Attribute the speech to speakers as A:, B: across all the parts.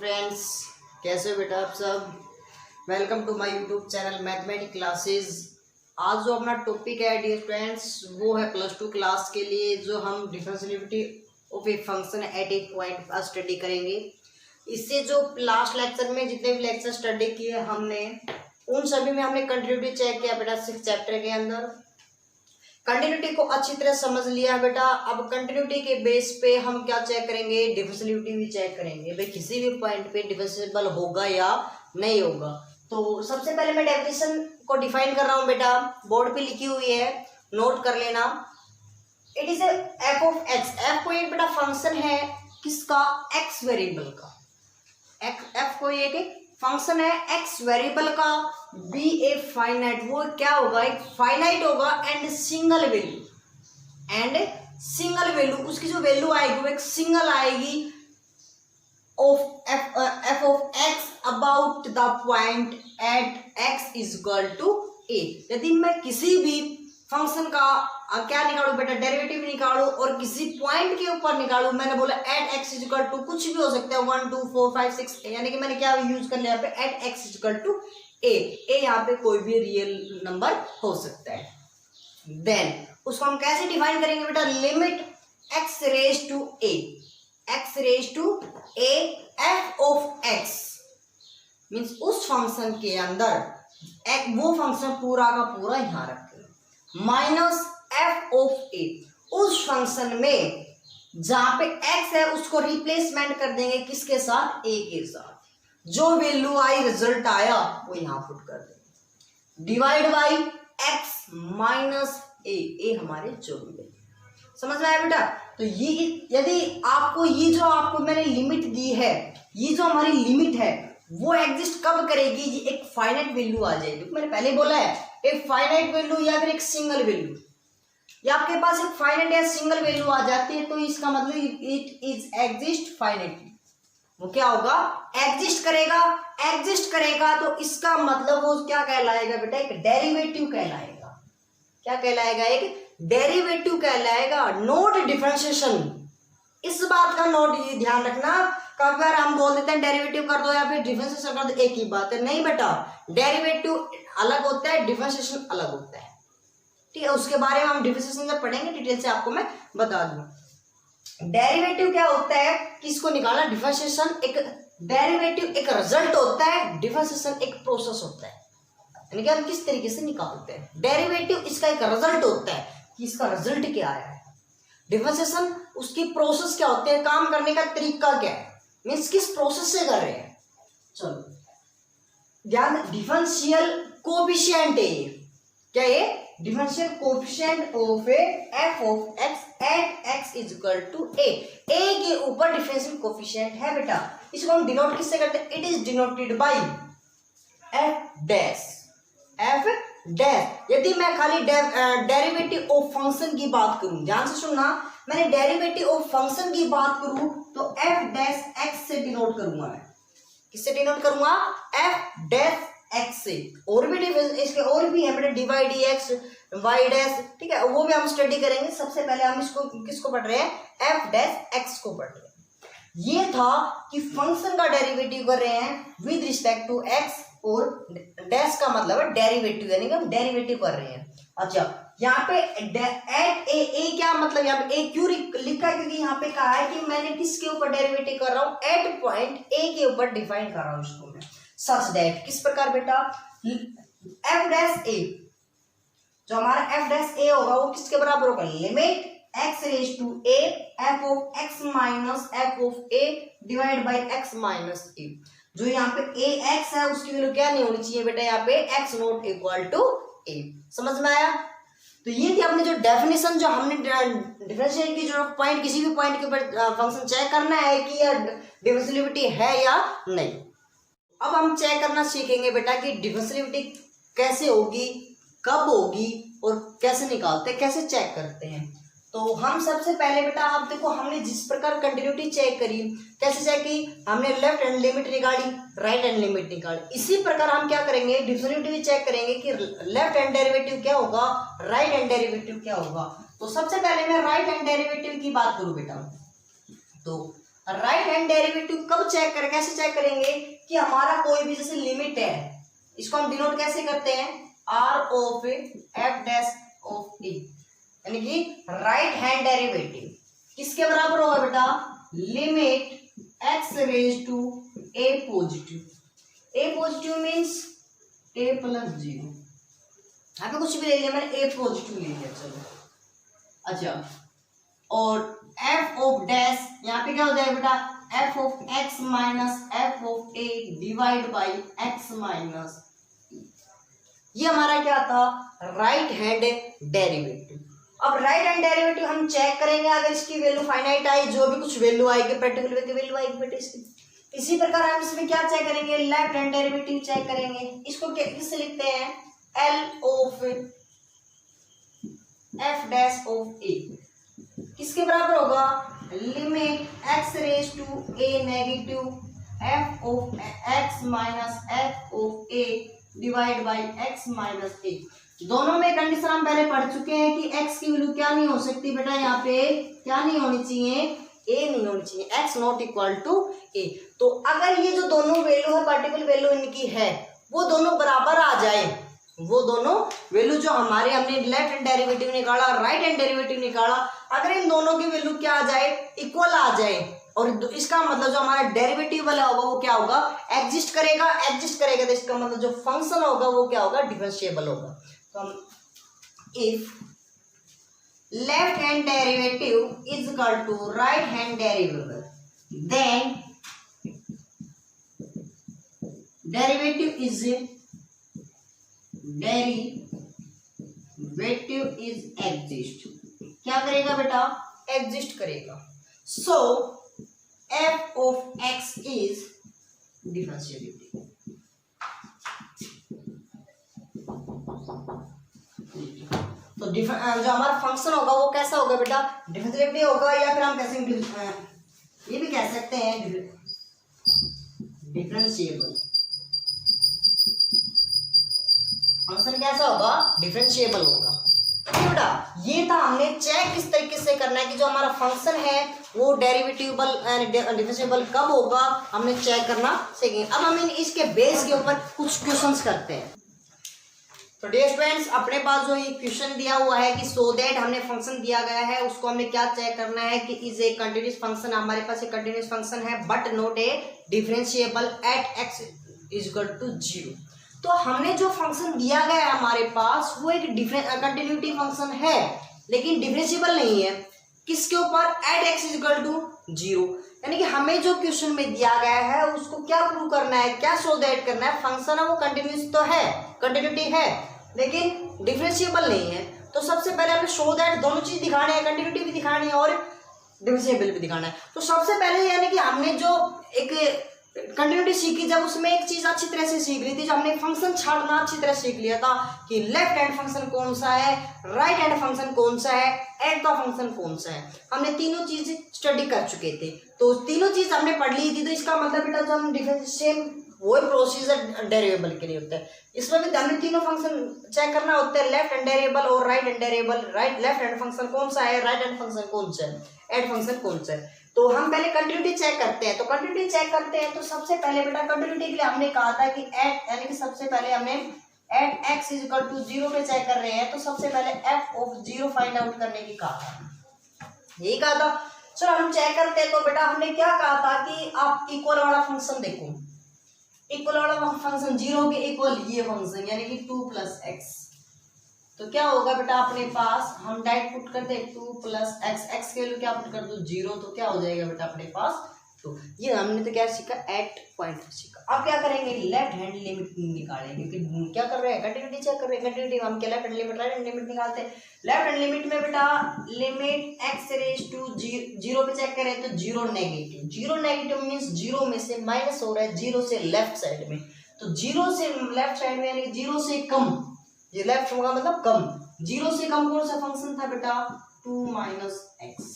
A: Friends, कैसे हो बेटा आप सब। Welcome to my YouTube channel mathematics classes. आज जो अपना टॉपिक है डियर फ्रेंड्स वो है +2 क्लास के लिए जो हम differentiability of a function at A point पर स्टडी करेंगे। इससे जो लास्ट लेक्चर में जितने भी लेक्चर स्टडी किए हमने उन सभी में हमने कंटिन्यूटी चेक किया बेटा 6 चैप्टर के अंदर। कंटिन्यूटी को अच्छी तरह समझ लिया बेटा। अब कंटिन्यूटी के बेस पे हम क्या चेक करेंगे, डिफरेंशिएबिलिटी भी चेक करेंगे भाई किसी भी पॉइंट पे डिफरेंशिएबल होगा या नहीं होगा। तो सबसे पहले मैं डेफिनेशन को डिफाइन कर रहा हूँ बेटा, बोर्ड पे लिखी हुई है, नोट कर लेना। It is F of x. F कोई एक बेटा फंक्शन है किसका, एक्स वेरिएबल का। एफ कोई एक फंक्शन है एक्स वेरिएबल का, बी ए फाइनाइट, वो क्या होगा, एक फाइनाइट होगा एंड सिंगल वैल्यू, उसकी जो वैल्यू आएगी वो एक सिंगल आएगी of F of X about the point at x is equal to A. यदि मैं किसी भी फंक्शन का क्या निकालू बेटा, डेरिवेटिव निकालू और किसी पॉइंट के ऊपर निकालू, मैंने बोला at x is equal to कुछ भी हो सकता है 1 2 4 5 6, यानी कि मैंने क्या यूज कर लिया यहाँ पे at x is equal to A. यहाँ पे कोई भी रियल नंबर हो सकता है। देन उसको हम कैसे डिफाइन करेंगे बेटा, limit x raise to A F of x means उस फंक्शन के अंदर वो फंक्शन पूरा का पूरा यहाँ रखें माइनस एफ ऑफ ए। उस फंक्शन में जहां पे एक्स है उसको रिप्लेसमेंट कर देंगे किसके साथ, ए के साथ। जो वैल्यू आई रिजल्ट आया वो यहां पुट कर देंगे, डिवाइड बाई एक्स माइनस ए हमारे जो भी। समझ में आया बेटा। तो ये यदि आपको ये जो आपको मैंने लिमिट दी है, ये जो हमारी लिमिट है वो एग्जिस्ट कब करेगी, ये एक फाइनाइट वैल्यू आ जाएगी। मैंने पहले बोला है एक फाइनाइट वैल्यू या फिर एक सिंगल वैल्यू, या आपके पास एक फाइनाइट या सिंगल वैल्यू आ जाती है तो इसका मतलब इट इज एग्जिस्ट फाइनाइटली। वो क्या होगा, एग्जिस्ट करेगा तो इसका मतलब वो क्या कहलाएगा बेटा, एक डेरिवेटिव कहलाएगा। क्या कहलाएगा, एक डेरिवेटिव कहलाएगा, नोट डिफरेंशिएशन। इस बात का नोट ये ध्यान रखना, कई बार हम बोल देते हैं डेरिवेटिव कर दो या फिर डिफरेंशिएशन कर दो, एक ही बात है। नहीं बेटा, डेरिवेटिव अलग होता है, डिफरेंशिएशन अलग होता है। ठीक है, उसके बारे में हम डिफरेंशिएशन जब पढ़ेंगे डिटेल से आपको मैं बता दूं। डेरिवेटिव क्या होता है, किसको निकालना, डिफरेंशिएशन एक डेरिवेटिव एक रिजल्ट होता है, डिफरेंशिएशन एक प्रोसेस होता है, यानी कि हम किस तरीके से निकालते हैं। डेरिवेटिव इसका एक रिजल्ट होता है कि इसका रिजल्ट क्या आया है, डिफरेंशिएशन उसकी प्रोसेस क्या होती है, काम करने का तरीका क्या है, मीन्स किस प्रोसेस से कर रहे हैं। चलो ध्यान, डिफरेंशियल कोएफिशिएंट है ये, क्या ये differential coefficient of F of X at x is equal to A. A के ऊपर डिफरेंशियल कोएफिशिएंट है बेटा। इसको हम डिनोट किससे करते हैं, it is denoted by F dash. यदि मैं खाली डेरिवेटिव ऑफ फंक्शन की बात करूं, ध्यान से सुनना, मैंने डेरिवेटिव ऑफ फंक्शन की बात करूं तो एफ डैश एक्स से डिनोट करूंगा। मैं किससे डिनोट करूंगा, एफ डैश एक्स से। और भी इसके और भी है बेटा, डिवाइड एक्स वाई डैश, ठीक है, वो भी हम स्टडी करेंगे। सबसे पहले हम इसको किसको पढ़ रहे हैं, एफ डैश एक्स को पढ़ रहे हैं। ये था कि फंक्शन का डेरिवेटिव कर रहे हैं विद रिस्पेक्ट टू एक्स, और डैश का मतलब है डेरिवेटिव, यानी कि हम डेरिवेटिव कर रहे हैं। अच्छा, यहाँ पे एट ए क्या मतलब, यहाँ पे ए क्यों लिखा है, क्योंकि यहाँ पे कहा है कि मैंने किसके ऊपर डेरिवेटिव कर रहा हूँ, एट पॉइंट ए के ऊपर डिफाइन कर रहा हूँ इसको मैं, सच दैट किस प्रकार बेटा, एफ डैश ए, जो हमारा एफ डैश ए होगा वो किसके बराबर होगा, limit x raise to A F of x minus F of A divide by x minus A. जो यहाँ पे ए एक्स है उसकी वैल्यू क्या नहीं होनी चाहिए बेटा, यहाँ पे एक्स नॉट इक्वल टू ए। समझ में आया। तो ये थी अपनी जो डेफिनेशन, जो हमने डिफरेंशिएशन की जो पॉइंट, किसी भी पॉइंट के ऊपर फंक्शन चेक करना है कि यह डिफरेंशिएबिलिटी है या नहीं। अब हम चेक करना सीखेंगे बेटा कि डिफरेंशिएबिलिटी कैसे होगी, कब होगी और कैसे निकालते हैं, कैसे चेक करते हैं। तो हम सबसे पहले बेटा, आप देखो हमने जिस प्रकार कंटिन्यूटी चेक करी, कैसे चेक की, हमने लेफ्ट हैंड लिमिट निकाली, राइट हैंड लिमिट निकाली। इसी प्रकार हम क्या करेंगे, डिफरेंशिएबिलिटी चेक करेंगे कि लेफ्ट हैंड डेरिवेटिव क्या होगा, राइट हैंड डेरिवेटिव क्या होगा। तो सबसे पहले मैं राइट हैंड डेरिवेटिव की बात करूं बेटा, तो राइट हैंड डेरिवेटिव कब चेक करें, कैसे चेक करेंगे कि हमारा कोई भी जैसे लिमिट है, इसको हम डिनोट कैसे करते हैं, R of F dash of A, यानी कि राइट हैंड डेरिवेटिव किसके बराबर होगा बेटा, limit x raise to A positive, A positive means A plus zero, यहाँ पे कुछ भी ले लिया मैंने, ए पॉजिटिव ले लिया, चलो अच्छा, और एफ ऑफ डैश यहाँ पे क्या हो जाएगा बेटा, F of x minus F of A divide by x minus, ये हमारा क्या था, राइट हैंड डेरिवेटिव। अब राइट हैंड डेरिवेटिव हम चेक करेंगे, अगर इसकी वैल्यू फाइनाइट आई, जो भी कुछ वैल्यू आएगी पर्टिकुलर की वैल्यू आएगी बेटा इसकी। इसी प्रकार हम इसमें क्या चेक करेंगे, लेफ्ट हैंड डेरिवेटिव चेक करेंगे, इसको किससे लिखते हैं, L of F dash of A, किसके बराबर होगा, limit x raise to A negative F of x minus F of A divide by x minus A. दोनों में कंडीशन हम पहले पढ़ चुके हैं कि x की वैल्यू क्या नहीं हो सकती बेटा, यहाँ पे क्या नहीं होनी चाहिए, a नहीं होनी चाहिए, x not equal to a। तो अगर ये जो दोनों वैल्यू है, पार्टिकुलर वैल्यू इनकी है, वो दोनों बराबर आ जाए, वो दोनों वैल्यू जो हमारे हमने लेफ्ट हैंड डेरिवेटिव निकाला, राइट हैंड डेरिवेटिव निकाला, अगर इन दोनों की वैल्यू क्या आ जाए, इक्वल आ जाए, और इसका मतलब जो हमारा डेरिवेटिव वाला होगा वो क्या होगा, एग्जिस्ट करेगा, एग्जिस्ट करेगा, तो इसका मतलब जो फंक्शन होगा वो क्या होगा, डिफरेंशिएबल होगा। तो हम if left hand derivative is equal to right hand derivative, then derivative is exist, क्या करेगा बेटा, एग्जिस्ट करेगा। So F of x is differentiability. तो जो हमारा फंक्शन होगा वो कैसा होगा बेटा, डिफरेंशिएबिलिटी होगा, या फिर हम कैसे ये भी कह सकते हैं डिफरेंशिएबल। फंक्शन कैसा होगा, डिफरेंशिएबल होगा। बेटा ये था, हमने चेक किस तरीके से करना है कि जो हमारा फंक्शन है वो डेरिवेटिबल डिफरेंशिएबल कब होगा, हमने चेक करना सीखेंगे। अब हम इसके बेस के ऊपर कुछ क्वेश्चंस करते हैं। तो डियर स्टूडेंट्स, अपने पास जो ये क्वेश्चन दिया हुआ है कि सो दैट हमने फंक्शन दिया गया है, उसको हमने क्या चेक करना है कि इज ए कंटिन्यूअस फंक्शन, हमारे पास एक कंटिन्यूअस फंक्शन है but not a differentiable at x is equal to 0। तो हमने जो फंक्शन दिया गया है हमारे पास वो एक कंटिन्यूटी फंक्शन है, लेकिन डिफरेंशिएबल नहीं है, किसके ऊपर, at x is equal to 0। यानी कि हमें जो क्वेश्चन में दिया गया है उसको क्या प्रूव करना है, क्या शो दैट करना है, फंक्शन है वो कंटिन्यूस तो है, कंटिन्यूटी है, लेकिन डिफरेंशिएबल नहीं है। तो सबसे पहले हमें शो दैट दोनों चीज दिखाने हैं, कंटिन्यूटी भी दिखानी है और डिफरेंशिएबल भी दिखाना है। तो सबसे पहले यानी कि हमने जो एक कंटिन्यूटी सीखी, जब उसमें एक चीज अच्छी तरह से सीख ली थी, जब हमने फंक्शन छाटना अच्छी तरह सीख लिया था कि लेफ्ट हैंड फंक्शन कौन सा है, राइट हैंड फंक्शन कौन सा है, एट का फंक्शन कौन सा है, हमने तीनों चीज स्टडी कर चुके थे। तो तीनों चीज हमने पढ़ ली थी, तो इसका मतलब बेटा जो हम डिफरेंस सेम वही प्रोसीजर डेरिवेबल के लिए होता है। इसमें भी हमने तीनों फंक्शन चेक करना होता है, लेफ्ट हैंड डेरिवेबल और right hand derivable. Left hand function कौन सा है, राइट हैंड फंक्शन कौन सा है, एट फंक्शन कौन सा है। तो हम पहले कंटिन्यूटी चेक करते हैं। तो कंटिन्यूटी चेक करते हैं तो सबसे पहले बेटा कंटिन्यूटी के लिए हमने कहा था कि एट, यानी कि सबसे पहले हमने at x is equal to 0 पे चेक कर रहे हैं, तो सबसे पहले एफ ऑफ 0 फाइंड आउट करने की कहा था, यही कहा था। चलो हम चेक करते हैं। तो बेटा हमने क्या कहा था कि आप इक्वल वाला फंक्शन देखो, इक्वल वाला फंक्शन 0 के इक्वल ये फंक्शन यानी कि 2 + x, तो क्या होगा बेटा अपने पास, हम डायरेक्ट पुट करते हैं 2 + x, x के लिए क्या पुट कर दो 0, तो क्या हो जाएगा बेटा अपने पास। तो ये हमने तो क्या सीखा, एट पॉइंट सीखा। अब क्या करेंगे, लेफ्ट हैंड लिमिट निकालेंगे, क्योंकि क्या कर रहे हैं, कंटिन्यूटी चेक कर रहे हैं। कंटिन्यूटी हम क्या left hand limit right hand limit निकालते हैं। लेफ्ट हैंड लिमिट में बेटा लिमिट x रेज टू 0 पे चेक करें तो 0 नेगेटिव, 0 नेगेटिव मीन्स 0 में से माइनस हो रहा है, 0 से लेफ्ट साइड में, तो 0 से लेफ्ट साइड में यानी 0 से कम, ये लेफ्ट होगा मतलब कम, 0 से कम कौन सा फंक्शन था बेटा, 2 - x।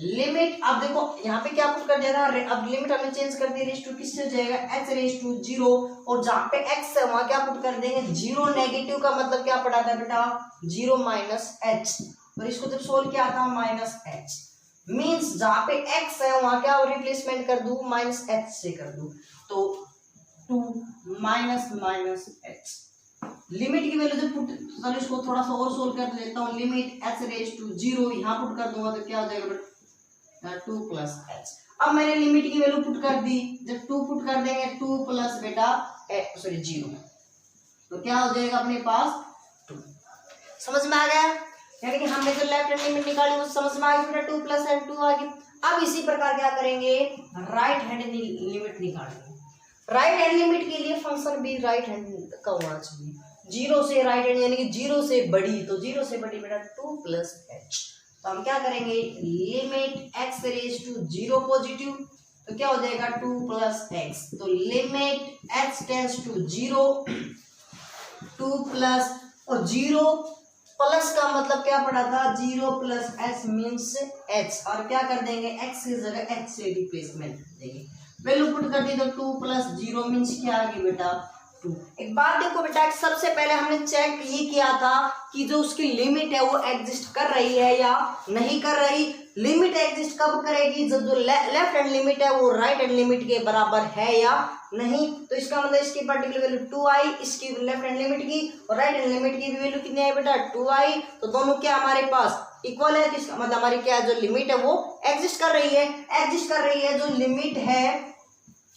A: लिमिट अब देखो यहाँ पे क्या पुट कर दिया था, अब लिमिट हमने चेंज कर दी, रेज टू किससे हो जाएगा, h रेज टू 0, और जहाँ पे x है वहां क्या पुट कर देंगे 0 नेगेटिव का मतलब क्या पड़ा था बेटा 0 - h, और इसको जब सोल्व किया था -h। मीन्स जहां पे x है वहां क्या रिप्लेसमेंट कर दूं, माइनस h से कर दूं, तो 2 माइनस माइनस h। लिमिट की वैल्यू जब पुट, चलो इसको थोड़ा सा और सोल्व कर लेता हूँ, लिमिट h रेज टू 0 यहाँ पुट कर दूंगा तो क्या हो जाएगा बेटा 2 प्लस h। अब मैंने लिमिट की वैल्यू पुट कर दी, जब 2 पुट कर देंगे 2 प्लस बेटा सॉरी 0, तो क्या हो जाएगा अपने पास 2। समझ में आ गया, यानी कि हमने जो लेफ्ट हैंड लिमिट निकाली वो समझ में आ गई बेटा, 2 प्लस एंड 2 आ गई। अब इसी प्रकार क्या करेंगे, राइट हैंड लिमिट निकालेंगे। राइट हैंड लिमिट के लिए फंक्शन भी राइट हैंड का होना चाहिए, 0 से राइट हैंड यानी कि 0 से बड़ी, तो 0 से बड़ी बेटा 2 प्लस h। तो हम क्या करेंगे, limit x raise to 0 positive, तो क्या हो जाएगा 2 प्लस x, तो limit x tends to 0 2 plus, और 0 प्लस का मतलब क्या पड़ा था, 0 प्लस h मीन्स h, और क्या कर देंगे x की जगह h से रिप्लेसमेंट देंगे, वैल्यू पुट कर दी तो 2 प्लस 0 मीन्स क्या आ गई बेटा 2। एक बात देखो बेटा, सबसे पहले हमने चेक ये किया था कि जो उसकी लिमिट है वो एग्जिस्ट कर रही है या नहीं कर रही। लिमिट एग्जिस्ट कब करेगी, जब जो लेफ्ट हैंड लिमिट है वो राइट हैंड लिमिट के बराबर है या नहीं। तो इसका मतलब इसकी पर्टिकुलर वैल्यू 2 आई, इसकी लेफ्ट हैंड लिमिट की और राइट हैंड लिमिट की भी वैल्यू कितनी आई बेटा 2 आई, तो दोनों क्या हमारे पास इक्वल है, तो इसका मतलब हमारी क्या जो लिमिट है वो एग्जिस्ट कर रही है। एग्जिस्ट कर रही है जो लिमिट है,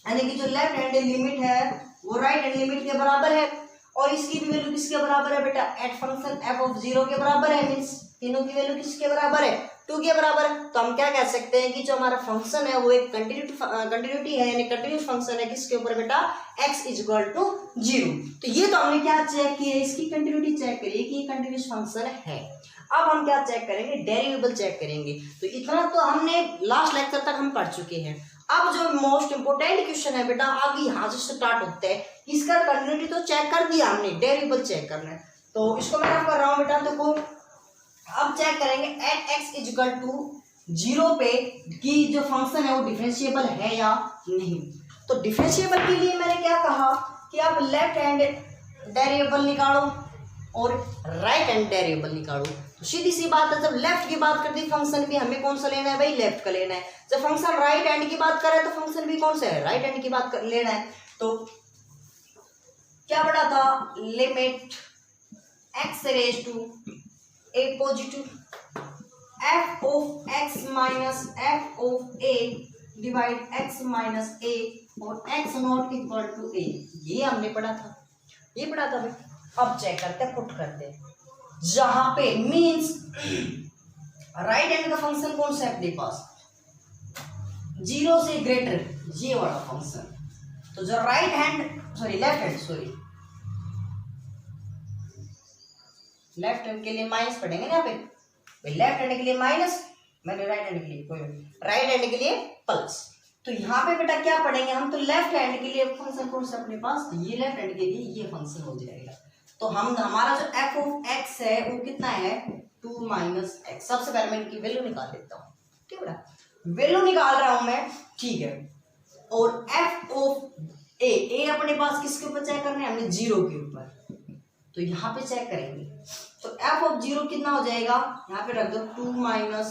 A: यानी कि जो लेफ्ट हैंड लिमिट है वो राइट हैंड लिमिट के बराबर है, और इसकी भी वैल्यू किसके बराबर है बेटा, एट फंक्शन f ऑफ 0 के बराबर है, मींस तीनों की वैल्यू किसके बराबर है 2 के बराबर है। तो हम क्या कह सकते हैं कि जो हमारा फंक्शन है वो एक कंटिन्यूटी है, यानी कंटिन्यूस फंक्शन है, किसके ऊपर बेटा x इज इक्वल टू 0। तो ये तो हमने क्या चेक किया, इसकी कंटिन्यूटी चेक करिए कि ये कंटिन्यूस फंक्शन है। अब हम क्या चेक करेंगे, डेरिवेबल चेक करेंगे। तो इतना तो हमने लास्ट लेक्चर तक हम पढ़ चुके हैं। अब जो मोस्ट इंपोर्टेंट क्वेश्चन है बेटा, आगे यहाँ से स्टार्ट होता है, इसका कंटिन्यूटी तो चेक कर दिया हमने, डेरिवेबल चेक करना है, तो इसको मैं कर रहा हूँ बेटा। देखो अब चेक करेंगे at x is equal to 0 पे कि जो फंक्शन है वो डिफरेंशिएबल है या नहीं। तो डिफरेंशिएबल के लिए मैंने क्या कहा कि आप लेफ्ट हैंड डेरिवेबल निकालो और राइट हैंड डेरिवेबल निकालो। तो सीधी सी बात है, जब लेफ्ट की बात करती फंक्शन भी हमें कौन सा लेना है भाई, लेफ्ट का लेना है। जब फंक्शन राइट हैंड की बात करे तो फंक्शन भी कौन सा है, राइट हैंड की बात लेना है। तो क्या पढ़ा था, limit x raise to a positive f of x minus f of a divide x minus a और x not equal to a, ये हमने पढ़ा था, ये पढ़ा था भाई। अब चेक करते हैं, पुट करते हैं, जहां पे मींस राइट हैंड का फंक्शन कौन सा है अपने पास, 0 से ग्रेटर, ये वाला फंक्शन। तो जो right hand sorry left hand के लिए माइनस पढ़ेंगे यहाँ पे, लेफ्ट हैंड के लिए माइनस, मैंने राइट हैंड के लिए कोई राइट हैंड के लिए प्लस। तो यहाँ पे बेटा क्या पढ़ेंगे हम, तो लेफ्ट हैंड के लिए फंक्शन कौन सा अपने पास, ये लेफ्ट हैंड के लिए ये फंक्शन हो जाएगा। तो हम हमारा जो f ऑफ x है वो कितना है 2 माइनस एक्स। सबसे पहले मैं इनकी वैल्यू निकाल लेता हूँ, ठीक है बेटा, वैल्यू निकाल रहा हूं मैं, ठीक है। और f ऑफ a अपने पास किसके ऊपर चेक करना है, हमने 0 के ऊपर, तो यहाँ पे चेक करेंगे। तो f ऑफ 0 कितना हो जाएगा, यहाँ पे रख दो 2 माइनस,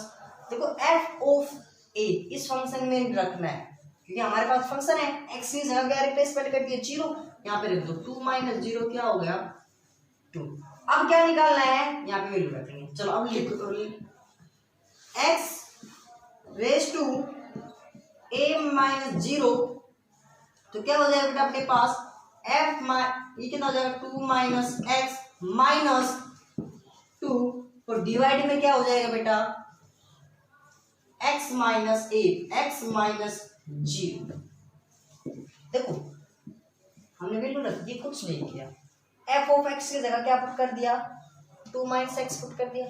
A: देखो f ऑफ a इस फंक्शन में रखना है क्योंकि हमारे पास फंक्शन है, x की जगह क्या रिप्लेसमेंट कर दिया 0, यहाँ पे रख दो 2 माइनस 0 क्या हो गया 2। अब क्या निकालना है, यहाँ पे वैल्यू रखेंगे। चलो अब लिखो, x raise to a minus 0, तो क्या हो जाएगा बेटा अपने पास f ये कितना हो जाएगा 2 माइनस एक्स माइनस 2, और डिवाइड में क्या हो जाएगा बेटा x minus a, x minus 0। देखो हमने वैल्यू रख दी, कुछ नहीं किया, f ऑफ x की जगह क्या पुट कर दिया 2 माइनस एक्स पुट कर दिया,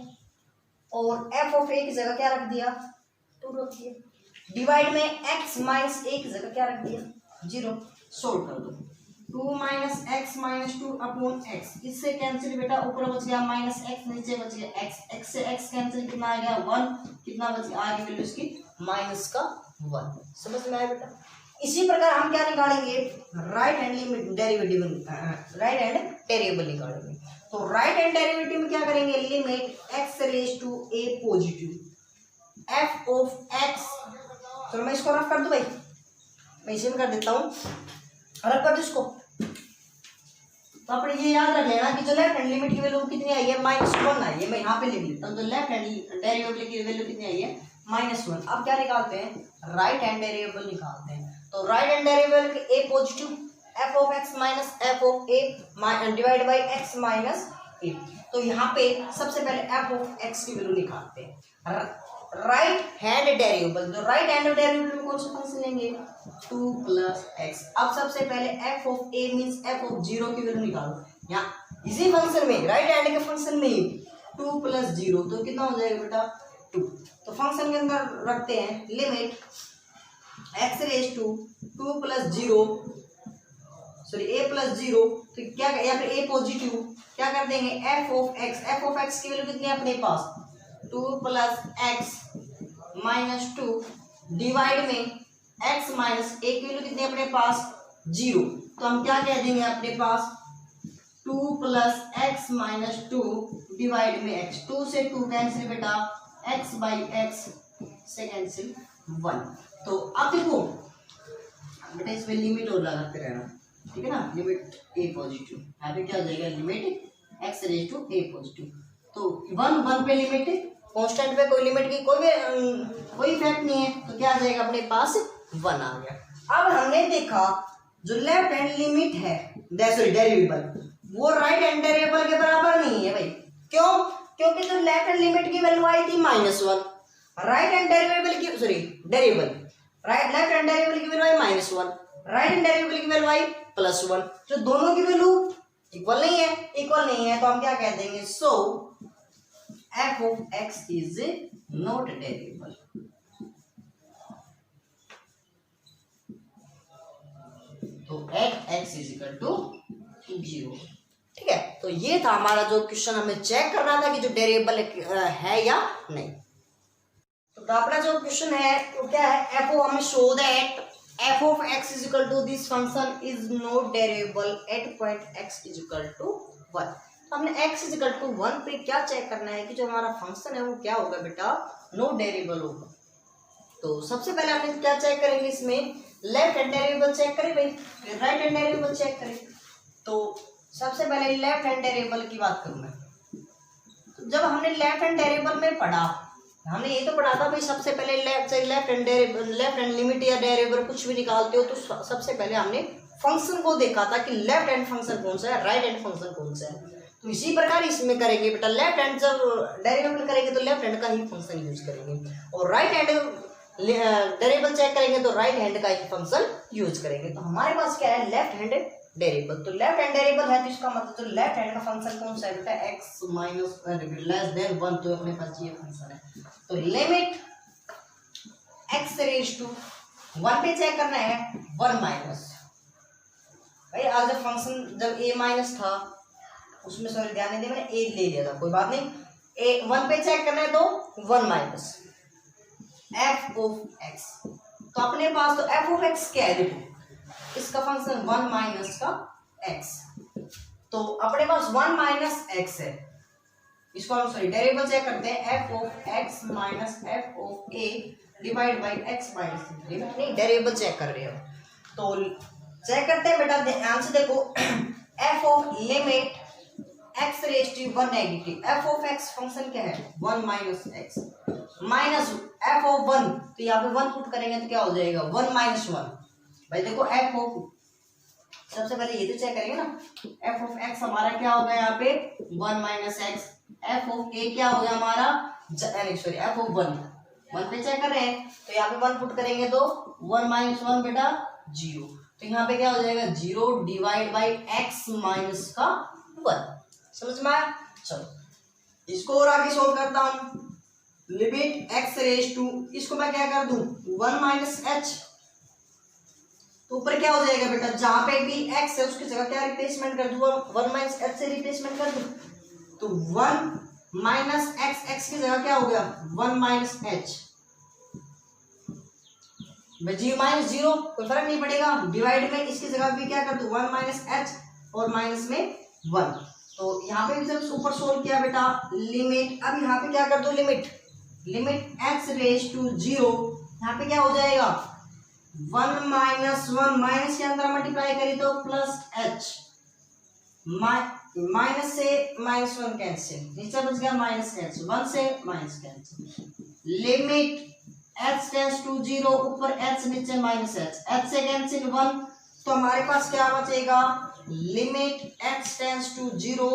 A: और f ऑफ a की जगह क्या रख दिया 2 रख दिया, डिवाइड में x माइनस a की जगह क्या रख दिया 0। सोल्व कर दो, 2 minus x minus 2 upon x, इससे कैंसिल बेटा, ऊपर बच गया माइनस एक्स, नीचे बच गया एक्स, एक्स से एक्स कैंसिल, कितना आ गया 1, कितना बच गया आगे वैल्यू इसकी माइनस का 1। समझ में आया बेटा। इसी प्रकार हम क्या निकालेंगे, right hand limit derivative, right hand derivable निकालेंगे। तो राइट हैंड डेरिवेटिव में क्या करेंगे, limit x raise to a positive f of X, चलो मैं इसको रफ कर दूं भाई, मैं इसे भी कर देता हूँ, रफ कर दो इसको। तो अपने ये याद रख लेना कि जो लेफ्ट हैंड लिमिट की वैल्यू कितनी आई है, -1 आई है। मैं यहाँ पे लिख लेता हूँ, तो लेफ्ट हैंड डेरिवेबल की वैल्यू कितनी आई है, -1। अब क्या निकालते हैं, राइट हैंड डेरिवेबल निकालते हैं। तो right hand derivable A positive, F of x minus F of A divide by x minus A. तो यहाँ पे सबसे पहले एफ ऑफ एक्स की वैल्यू निकालते हैं, राइट हैंड डेरिवेबल। तो राइट हैंड डेरिवेबल में कौन सा फंक्शन लेंगे, 2 + x। अब सबसे पहले F of A means F of 0 की वैल्यू निकालो, यहाँ इसी फंक्शन में, राइट हैंड के फंक्शन में ही 2 + 0, तो कितना हो जाएगा बेटा 2। तो फंक्शन के अंदर रखते हैं limit x raise to 2 + 0, sorry a + 0, तो क्या या फिर a पॉजिटिव, क्या कर देंगे f ऑफ x की वैल्यू कितनी है अपने पास, 2 + x - 2 डिवाइड में x माइनस a की वैल्यू कितनी है अपने पास 0। तो हम क्या कह देंगे अपने पास 2 + x - 2 डिवाइड में x, 2 से 2 कैंसिल बेटा, x/x से कैंसिल 1। तो अब देखो बेटा इसमें लिमिट और लगाते रहना, ठीक है ना, लिमिट a पॉजिटिव, यहाँ पे क्या हो जाएगा limit x raise to a positive. तो 1 पे लिमिट, कांस्टेंट पे कोई लिमिट की कोई इफेक्ट नहीं है, तो क्या आ जाएगा अपने पास 1 आ गया। अब हमने देखा जो लेफ्ट हैंड लिमिट है सॉरी डेरिवेबल, वो राइट हैंड डेरिवेबल के बराबर नहीं है भाई। क्यों, क्योंकि जो लेफ्ट हैंड लिमिट की वैल्यू आई थी -1, राइट हैंड डेरिवेबल की sorry डेरिवेबल right left hand derivable की वैल्यू आई -1, राइट हैंड डेरिवेबल की वैल्यू आई +1, जो दोनों की वैल्यू इक्वल नहीं है, तो हम क्या कह देंगे, so f of x is not derivable. तो एट x = 0, ठीक है। तो ये था हमारा जो क्वेश्चन, हमें चेक करना था कि जो डेरिवेबल है या नहीं। तो अपना जो क्वेश्चन है वो क्या है, f हमें show that f of x = this function is not derivable at point x = 1। तो हमने x = 1 पे क्या चेक करना है कि जो हमारा फंक्शन है वो क्या होगा बेटा, नॉट डेरिवेबल होगा। तो सबसे पहले हमने क्या चेक करेंगे, इसमें लेफ्ट हैंड डेरिवेबल चेक करें भाई, राइट हैंड डेरिवेबल चेक करें। तो सबसे पहले लेफ्ट हैंड डेरिवेबल की बात करूं मैं, तो जब हमने लेफ्ट हैंड डेरिवेबल में पढ़ा, हमने ये तो पढ़ा था भाई सबसे पहले लेफ्ट हैंड लिमिट या डेरिवेबल कुछ भी निकालते हो तो सबसे पहले हमने फंक्शन को देखा था कि लेफ्ट हैंड फंक्शन कौन सा है, राइट हैंड फंक्शन कौन सा है। तो इसी प्रकार इसमें करेंगे बेटा, लेफ्ट हैंड जब डेरिवेबल करेंगे तो लेफ्ट हैंड का ही फंक्शन यूज करेंगे, और राइट हैंड डेरिवेबल चेक करेंगे तो राइट हैंड का ही फंक्शन यूज करेंगे। तो हमारे पास क्या है, लेफ्ट हैंड डेरिवेबल। तो लेफ्ट हैंड डेरिवेबल है तो इसका मतलब तो लेफ्ट हैंड का फंक्शन कौन सा है बेटा, x - (1), तो अपने पास ये फंक्शन है। तो लिमिट x रेज टू 1 पे चेक करना है, 1 माइनस भाई, आज जब फंक्शन जब a माइनस था उसमें सॉरी ध्यान नहीं दिया मैंने, a ले लिया था, कोई बात नहीं, a 1 पे चेक करना है तो 1 माइनस f ऑफ x। तो अपने पास तो f ऑफ x क्या है, देखो इसका फंक्शन 1 माइनस का x, तो अपने पास 1 माइनस x है, इसको हम सॉरी डेरिवेबल चेक करते हैं, f of x minus f of a divide by x minus limit नहीं डेरिवेबल चेक कर रहे हो। तो चेक करते हैं बेटा, ध्यान से देखो, f of limit x raise to 1 negative, f of x function क्या है 1 minus x minus f of 1, तो यहाँ पे 1 पुट करेंगे तो क्या हो जाएगा 1 माइनस 1। भाई देखो f ऑफ सबसे पहले ये तो चेक करेंगे ना, f ऑफ x हमारा क्या होगा यहाँ पे 1 minus x, f of a क्या होगा हमारा सॉरी f ऑफ 1 पे चेक कर रहे हैं, तो यहाँ पे 1 पुट करेंगे तो 1 माइनस 1 बेटा 0, तो यहाँ पे क्या हो जाएगा 0 डिवाइड बाई x माइनस का 1। समझ में आया, चलो इसको और आगे सोल्व करता हूँ। लिमिट x रेज टू, इसको मैं क्या कर दूं 1 माइनस h, तो ऊपर क्या हो जाएगा बेटा, जहां पे भी x है उसकी जगह क्या रिप्लेसमेंट कर दूं, 1 माइनस h से रिप्लेसमेंट कर दूं, तो 1 माइनस x की जगह क्या हो गया 1 माइनस h, जी माइनस 0 कोई फर्क नहीं पड़ेगा, डिवाइड में इसकी जगह भी क्या कर दूं 1 माइनस h और माइनस में 1। तो यहाँ पे भी जब सुपर सोल्व किया बेटा लिमिट, अब यहाँ पे क्या कर दो limit limit x raise to 0, यहाँ पे क्या हो जाएगा 1 माइनस 1, माइनस के अंदर मल्टीप्लाई करी तो प्लस h, माइनस से -1 कैंसिल, नीचे बच गया माइनस h, 1 से minus cancel, limit h tends to 0, ऊपर h नीचे माइनस h से कैंसिल 1, तो हमारे पास क्या बचेगा लिमिट x टेंड्स टू 0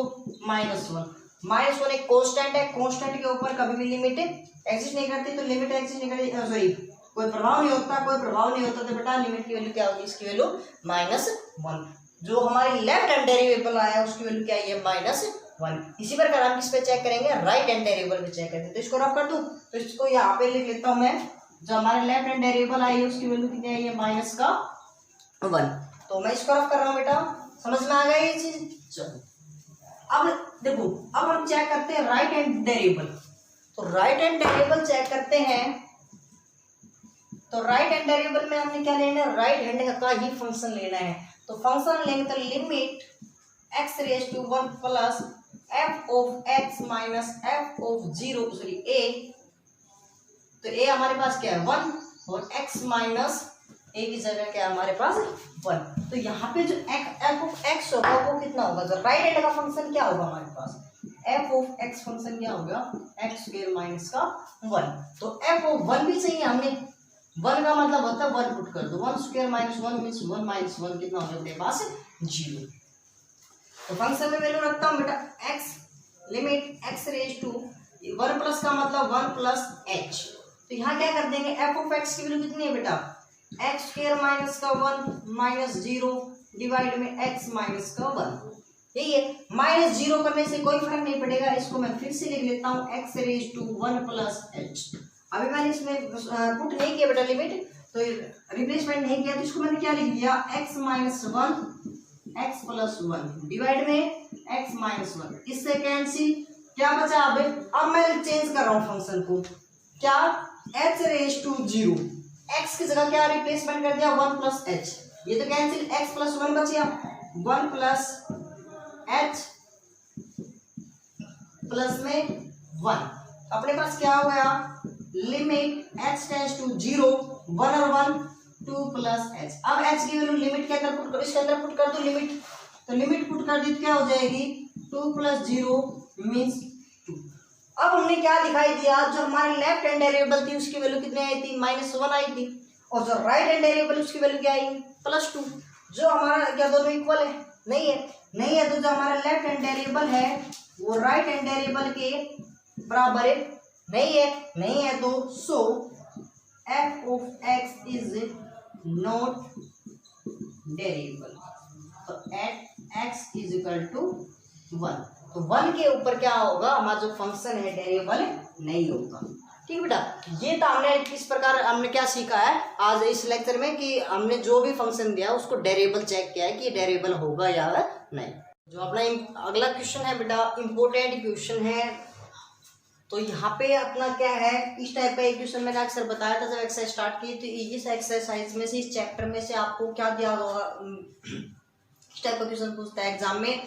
A: -1, -1 एक कांस्टेंट है, कांस्टेंट के ऊपर कभी भी लिमिट एग्जिस्ट नहीं करती, तो लिमिट एग्जिस्ट नहीं करती, सॉरी कोई प्रभाव नहीं होता, कोई प्रभाव नहीं होता, तो बेटा लिमिट की वैल्यू क्या होगी, इसकी वैल्यू -1, जो हमारी लेफ्ट हैंड डेरिवेबल आया उसकी वैल्यू क्या है -1। इसी प्रकार हम किस पे चेक करेंगे, राइट हैंड डेरिवेबल पे चेक करेंगे, तो इसको रफ कर दूं, तो इसको यहाँ पे लिख लेता हूं मैं, जो हमारे लेफ्ट हैंड डेरिवेबल आई है उसकी वैल्यू कितनी आई है -1, तो मैं इसको रफ कर रहा हूँ बेटा, समझ में आ गया ये चीज। चलो अब देखो, अब हम चेक करते हैं राइट हैंड डेरिवेबल, तो राइट हैंड डेरिवेबल चेक करते हैं, तो राइट हैंड डेरिवेबल में हमने क्या लेना है, राइट हैंड का ही फंक्शन लेना है, तो फंक्शन लेंगे तो limit x raise to 1 plus f of x minus f of 0 sorry a, तो a हमारे पास क्या है 1 और x माइनस a की जगह क्या है हमारे पास 1, तो यहाँ पे जो f ऑफ x होगा वो कितना होगा, जो राइट हैंड का फंक्शन क्या होगा हमारे पास f ऑफ x फंक्शन क्या होगा x स्क्वायर माइनस का 1, तो f ऑफ 1 भी चाहिए हमें, 1 का मतलब होता है 1 पुट कर दो, 1 स्क्वायर माइनस 1 मीन्स 1 माइनस 1 कितना हो गया मेरे पास 0, तो फंक्शन में वैल्यू रखता हूँ बेटा x, limit x raise to 1 plus का मतलब 1 प्लस h, तो यहाँ क्या कर देंगे f ऑफ x की वैल्यू कितनी है बेटा x स्क्वायर माइनस का 1 माइनस 0 डिवाइड में x माइनस का 1, यही है, -0 करने से कोई फर्क नहीं पड़ेगा, इसको मैं फिर से लिख लेता हूँ x raise to 1 plus h, अभी मैंने इसमें पुट नहीं किया बेटा लिमिट, तो रिप्लेसमेंट नहीं किया, तो इसको मैंने क्या लिख दिया x minus 1 x plus 1 divide में x माइनस 1, इससे कैंसिल क्या बचा, अब मैं चेंज कर रहा हूँ फंक्शन को, क्या h रेज टू 0, x की जगह क्या रिप्लेसमेंट कर दिया 1 प्लस h, ये तो कैंसिल, x प्लस 1 बच गया 1 प्लस h प्लस में 1, अपने पास क्या हो गया लिमिट x टेंड्स टू 0, 1 और 1 2 प्लस h, अब h की वैल्यू लिमिट के अंदर पुट कर, इसके अंदर पुट कर दो लिमिट, तो लिमिट पुट कर दी तो क्या हो जाएगी 2 प्लस 0 मीन्स 2, अब हमने क्या दिखाई दिया, जो हमारी लेफ्ट हैंड डेरिवेबल थी उसकी वैल्यू कितनी आई थी -1 आई थी, और जो राइट हैंड डेरिवेबल उसकी वैल्यू क्या आई +2, जो हमारा क्या दोनों इक्वल है, नहीं है, तो जो हमारा लेफ्ट हैंड डेरिवेबल है वो राइट हैंड डेरिवेबल के बराबर है, नहीं है, तो so f of x is not derivable, तो at x is equal to 1, तो 1 के ऊपर क्या होगा हमारा जो फंक्शन है डेरिवेबल नहीं होगा, ठीक बेटा। ये तो हमने किस प्रकार हमने क्या सीखा है आज इस लेक्चर में, कि हमने जो भी फंक्शन दिया उसको डेरिवेबल चेक किया है कि डेरिवेबल होगा या नहीं। जो अपना अगला क्वेश्चन है बेटा इम्पोर्टेंट क्वेश्चन है, तो यहाँ पे अपना क्या है, इस टाइप का एक क्वेश्चन मैंने अक्सर बताया था जब एक्सरसाइज स्टार्ट की, तो इस एक्सरसाइज में से इस चैप्टर में से आपको क्या दिया होगा, इस टाइप का क्वेश्चन पूछता है एग्जाम में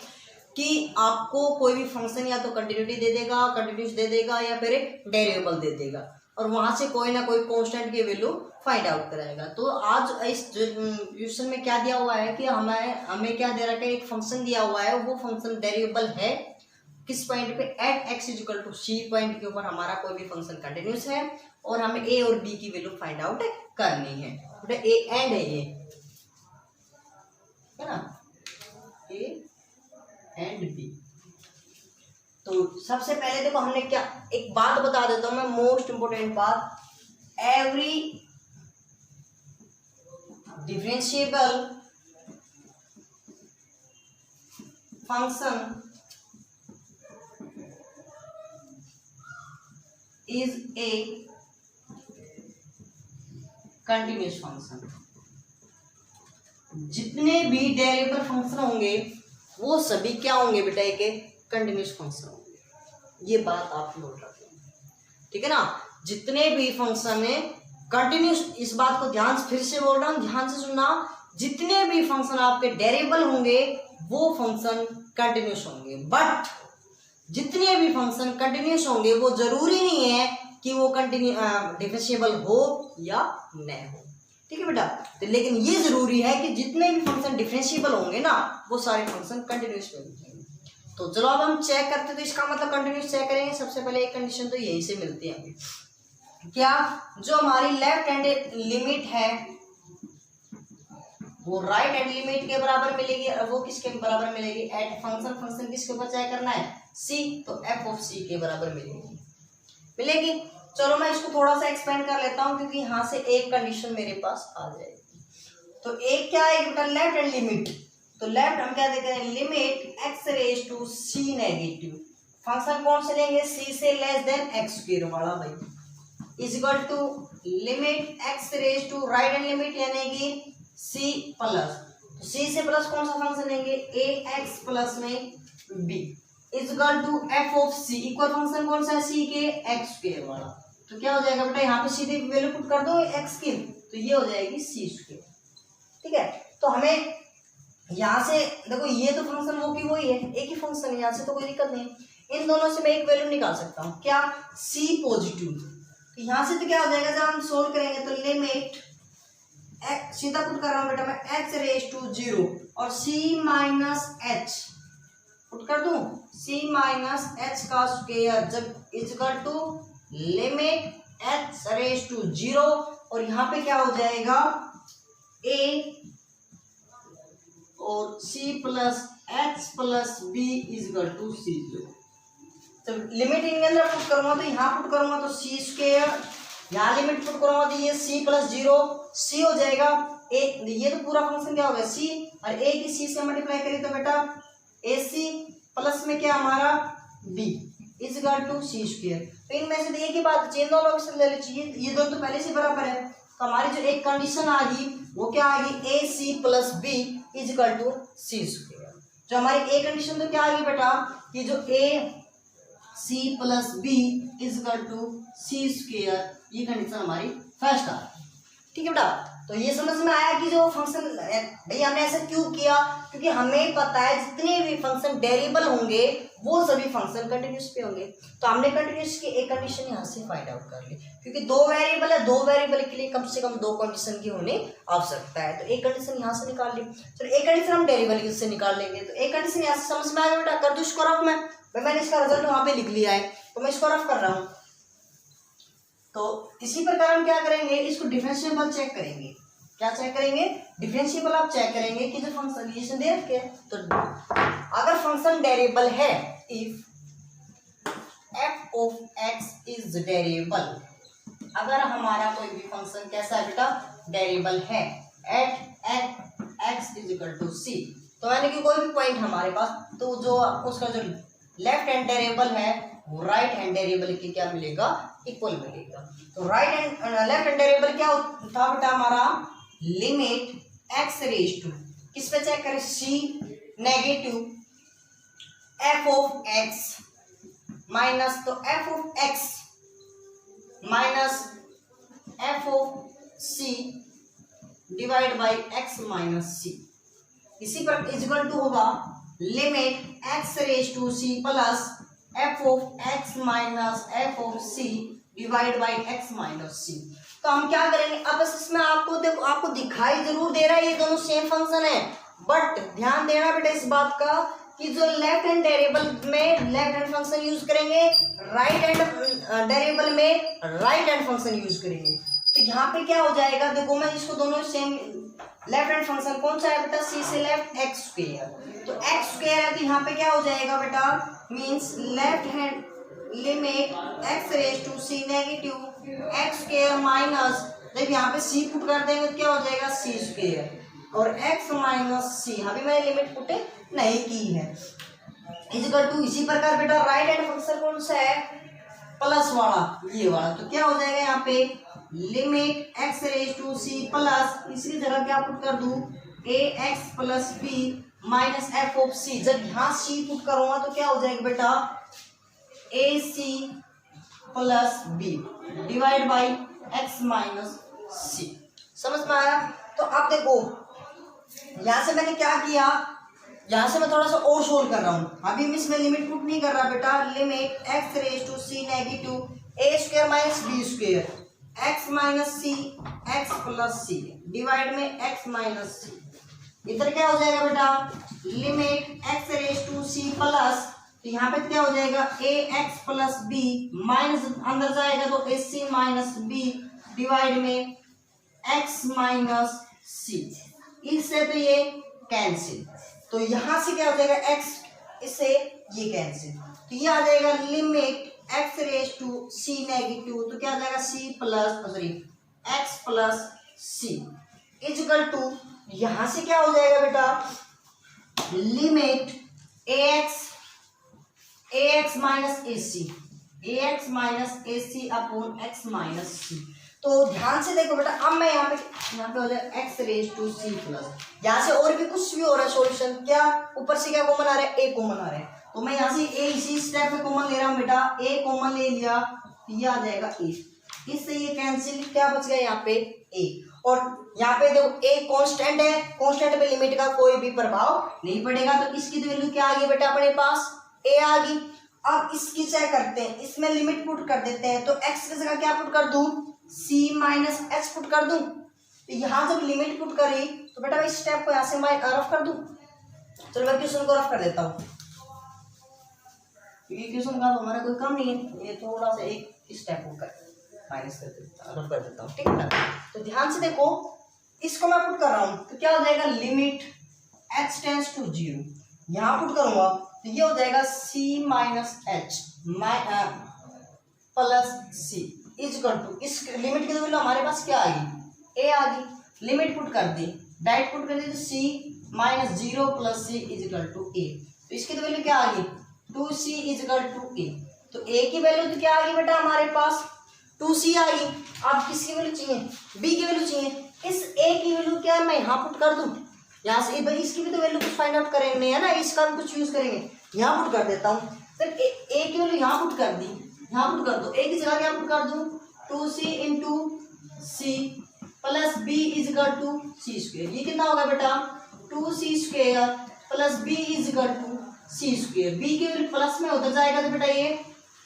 A: कि आपको कोई भी फंक्शन या तो कंटिन्यूटी दे देगा, कंटिन्यूस दे देगा, या फिर एक डेरिवेबल दे देगा, और वहां से कोई ना कोई कांस्टेंट की वैल्यू फाइंड आउट कराएगा। तो आज इस क्वेश्चन में क्या दिया हुआ है कि हमें क्या दे रखा है, एक फंक्शन दिया हुआ है, वो फंक्शन डेरिवेबल है किस पॉइंट पे, at x equal to c point के ऊपर हमारा कोई भी फंक्शन कंटिन्यूस है, और हमें a और b की वैल्यू फाइंड आउट करनी है, बेटा a एंड है ना, a एंड b। तो सबसे पहले देखो हमने क्या, एक बात बता देता हूं मैं, मोस्ट इंपोर्टेंट बात, every differentiable function is a continuous function, जितने भी डेरिवेबल फंक्शन होंगे वो सभी क्या होंगे बेटा, एक कंटिन्यूस फंक्शन होंगे, ये बात आप नोट रखें, ठीक है ना। जितने भी फंक्शन है कंटिन्यूस, इस बात को ध्यान से फिर से बोल रहा हूं, ध्यान से सुनना, जितने भी फंक्शन आपके डेरिवेबल होंगे वो फंक्शन कंटिन्यूस होंगे, बट जितने भी फंक्शन कंटिन्यूस होंगे वो जरूरी नहीं है कि वो कंटिन्यू डिफरेंशिएबल हो या न हो। ठीक है बेटा, तो लेकिन ये जरूरी है कि जितने भी फंक्शन डिफरेंशिएबल होंगे ना वो सारे फंक्शन कंटिन्यूस में होंगे। तो चलो अब हम चेक करते हैं, तो इसका मतलब कंटिन्यूस चेक करेंगे। सबसे पहले एक कंडीशन तो यही से मिलती है हमें, क्या जो हमारी लेफ्ट हैंड लिमिट है वो राइट हैंड लिमिट के बराबर मिलेगी, और वो किसके बराबर मिलेगी, एट फंक्शन किसके ऊपर चेक करना है, सी, तो एफ ऑफ सी के बराबर मिलेगी। चलो मैं इसको थोड़ा सा एक्सपेंड कर लेता हूं, क्योंकि यहाँ से एक कंडीशन मेरे पास आ जाएगी। तो एक क्या है बेटा, लेफ्ट हैंड लिमिट, तो लेफ्ट हम क्या देते हैं, limit x raise to c negative, function कौन से लेंगे, सी से लेस देन एक्स स्क्वायर वाला भाई, is equal to limit x raise to right hand limit यानी कि सी प्लस, तो सी से प्लस कौन सा फंक्शन लेंगे, ए एक्स प्लस में b, is equal to f of c, equal function कौन सा है, सी के एक्स स्क्वायर वाला। तो क्या हो जाएगा बेटा, यहाँ पे सीधे वैल्यू पुट कर दो एक्स की, तो ये हो जाएगी सी स्क्वायर। ठीक है, तो हमें यहाँ से देखो ये तो फंक्शन वो की वही है, एक ही फंक्शन है, यहाँ से तो कोई दिक्कत नहीं। इन दोनों से मैं एक वैल्यू निकाल सकता हूँ, क्या, सी पॉजिटिव। तो यहाँ से तो क्या हो जाएगा, जब हम सोल्व करेंगे तो लिमिट सीधा पुट कर रहा हूँ बेटा मैं, एक्स रेज टू 0 और सी माइनस एच पुट कर दूं, सी माइनस एच का स्क्वायर जब equal to limit x raise to 0, और यहाँ पे क्या हो जाएगा, ए और C plus X plus B equal to C. जब लिमिट इनके अंदर पुट करूंगा तो यहाँ पुट करूंगा तो सी स्क्वायर, यहाँ लिमिट पुट करूंगा तो ये सी प्लस 0 सी हो जाएगा, ए ये तो पूरा फंक्शन क्या हो गया सी, और ए की सी से मल्टीप्लाई करें तो बेटा ए सी प्लस में क्या हमारा b is equal to C square. तो इनमें से एक ही बात चेंज दोनों ऑप्शन ले लीजिए, ये दोनों तो पहले से बराबर है, तो हमारी जो एक कंडीशन आ गई वो क्या आ गई, A C plus B is equal to C square. जो हमारी एक कंडीशन तो क्या आ गई बेटा, कि जो A C plus B is equal to C square, ये कंडीशन हमारी फर्स्ट आ गई। ठीक है बेटा, तो ये समझ में आया कि जो फंक्शन भाई हमने ऐसा क्यों किया, क्योंकि हमें पता है जितने भी फंक्शन डेरिवेबल होंगे वो सभी फंक्शन कंटिन्यूस पे होंगे। तो हमने कंटिन्यूस की एक कंडीशन यहाँ से फाइंड आउट कर ली, क्योंकि दो वेरिएबल है, दो वेरिएबल के लिए कम से कम दो कंडीशन की होने आवश्यकता है। तो एक कंडीशन यहाँ से निकाल ली, चलो एक कंडीशन हम डेरिवेबल से निकाल लेंगे। तो एक कंडीशन यहाँ से समझ में आया बेटा, कर दो इसको रफ में, मैंने इसका रिजल्ट वहां पे लिख लिया है तो मैं इसको रफ कर रहा हूँ। तो इसी प्रकार हम क्या करेंगे, इसको डिफरेंशिएबल चेक करेंगे। क्या चेक करेंगे, डिफरेंशिएबल आप चेक करेंगे कि जो फंक्शन रिलेशन दे रखे तो अगर फंक्शन डेरिवेबल है, if F of x is derivable, अगर हमारा कोई भी फंक्शन कैसा है बेटा, डेरिवेबल है at x is equal to c, तो यानी कि कोई भी पॉइंट हमारे पास, तो जो उसका जो लेफ्ट हैंड डेरिवेबल है वो राइट हैंड डेरिवेबल के क्या मिलेगा, इक्वल मिलेगा। तो राइट हैंड लेफ्ट हैंड डेरिवेबल क्या था बेटा हमारा, लिमिट एक्स रेज टू, किस पे चेक करें, c negative F of x minus, तो f of x minus F of c divide by x minus c, इसी पर इक्वल टू होगा limit x raise to c plus f of x minus F of c divide by x minus c. तो हम क्या करेंगे, अब इसमें आपको देखो, आपको दिखाई जरूर दे रहा है ये दोनों सेम फंक्शन है, बट ध्यान देना बेटा इस बात का कि जो लेफ्ट हैंड डेरिवेबल में लेफ्ट हैंड फंक्शन यूज करेंगे, राइट हैंड डेरिवेबल में राइट हैंड फंक्शन यूज करेंगे। तो यहाँ पे क्या हो जाएगा, देखो मैं इसको दोनों सेम, लेफ्ट हैंड फंक्शन कौन सा है बेटा, सी से लेफ्ट एक्स स्क्वायर, तो एक्स स्क्वायर है तो यहाँ पे क्या हो जाएगा बेटा, means left hand limit x raise to c negative x square minus, जब यहाँ पे सी पुट कर देंगे तो क्या हो जाएगा सी स्क्वायर, और एक्स माइनस सी, अभी मैंने लिमिट पुट नहीं की है, इक्वल टू, इसी प्रकार बेटा राइट हैंड फंक्शन कौन सा है, प्लस वाला, ये वाला, तो क्या हो जाएगा यहाँ पे limit x raise to c plus, इसकी जगह क्या पुट कर दूं, a x plus b minus F of c, जब यहाँ सी पुट करूंगा तो क्या हो जाएगा बेटा, a C plus b divide by x minus c. समझ में आया। तो अब देखो यहां से मैंने क्या किया, यहां से मैं थोड़ा सा और सोल्व कर रहा हूं, अभी मैं इसमें लिमिट पुट नहीं कर रहा बेटा, limit x raise to c negative a square minus b square x minus c x plus c divide में एक्स माइनस सी। इधर क्या हो जाएगा बेटा, limit x raise to c plus, तो यहाँ पे क्या हो जाएगा a x plus b minus अंदर जाएगा तो a c minus b divide में एक्स माइनस सी। इससे तो ये कैंसिल, तो यहां से क्या हो जाएगा एक्स, इससे ये कैंसिल, तो ये आ जाएगा limit x raise to c negative, तो क्या आ जाएगा c plus sorry x plus c is equal to, यहां से क्या हो जाएगा बेटा limit a x minus a c upon x minus c. तो ध्यान से देखो बेटा, अब मैं यहाँ पे हो जाएगा x raise to c plus, यहाँ से और भी कुछ भी हो रहा है सॉल्यूशन, क्या ऊपर से क्या कॉमन आ रहा है, ए कॉमन आ रहा है, तो मैं यहाँ से ए इसी स्टेप में कॉमन ले रहा हूँ बेटा, ए कॉमन ले लिया, ये आ जाएगा ए, इससे ये कैंसिल, क्या बच गया यहाँ पे ए, और यहाँ पे देखो ए कांस्टेंट है, कांस्टेंट पे लिमिट का कोई भी प्रभाव नहीं पड़ेगा, तो इसकी तो वैल्यू क्या आ गई बेटा अपने पास ए आ गई। अब इसकी चेक करते हैं, इसमें लिमिट पुट कर देते हैं, तो एक्स की जगह क्या पुट कर दूं, सी माइनस एच पुट कर दूं, तो यहाँ जब लिमिट पुट करी तो बेटा इस स्टेप को यहाँ से मैं रफ कर दूं, चलो मैं क्वेश्चन को रफ कर देता हूँ, क्योंकि क्वेश्चन का तो हमारा कोई काम नहीं है, ये थोड़ा सा एक स्टेप होकर माइनस कर देता हूँ, रफ कर देता हूँ, ठीक है ना। तो ध्यान से देखो, इसको मैं पुट कर रहा हूँ तो क्या हो जाएगा लिमिट h टेंड्स टू 0, यहाँ पुट करूंगा तो ये हो जाएगा c minus h plus c is equal to, इस लिमिट की वैल्यू हमारे पास क्या आ गई ए आ गई, लिमिट पुट कर दी, डायरेक्ट पुट कर दी तो c minus 0 plus c is equal to a, तो इसकी तो वैल्यू क्या आ गई 2c इजकल टू ए, तो ए की वैल्यू तो क्या आ गई बेटा हमारे पास 2c आ गई। अब किसकी वैल्यू चाहिए, b की वैल्यू चाहिए, इस a की वैल्यू क्या है मैं यहाँ पुट कर दूं, यहाँ से भाई इसकी भी तो वैल्यू कुछ फाइंड आउट करेंगे है ना, इसका भी कुछ यूज करेंगे, यहाँ पुट कर देता हूँ, सर ए की वैल्यू यहाँ पुट कर दी, यहाँ पुट कर दो, ए की जगह क्या पुट कर दूं 2c into c plus b is equal to c square, ये कितना होगा बेटा 2c square plus b is equal to c square, b की वैल्यू प्लस में उधर जाएगा तो बेटा ये